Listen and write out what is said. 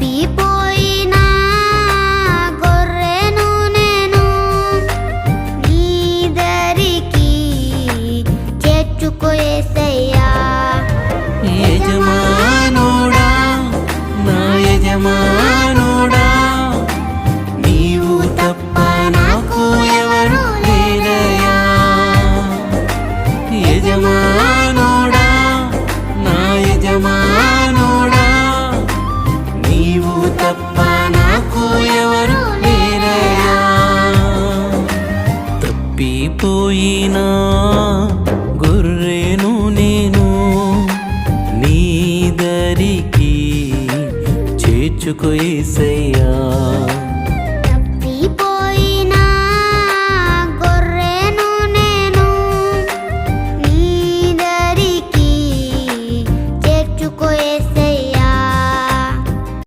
తప్పిపోయినా గొర్రెను నేను నీ దరికి చేర్చుకో యేసయ్యా. యజమానుడా నా యజమానుడా నీవు తప్ప నాకు ఎవరు లేరయ్యా. యజమానుడా నా యజమానుడా నీవు తప్ప నాకు ఎవరు లేరయ్యా. తప్పిపోయినా గొర్రెను నేను నీ దరికి చేర్చుకో యేసయ్యా.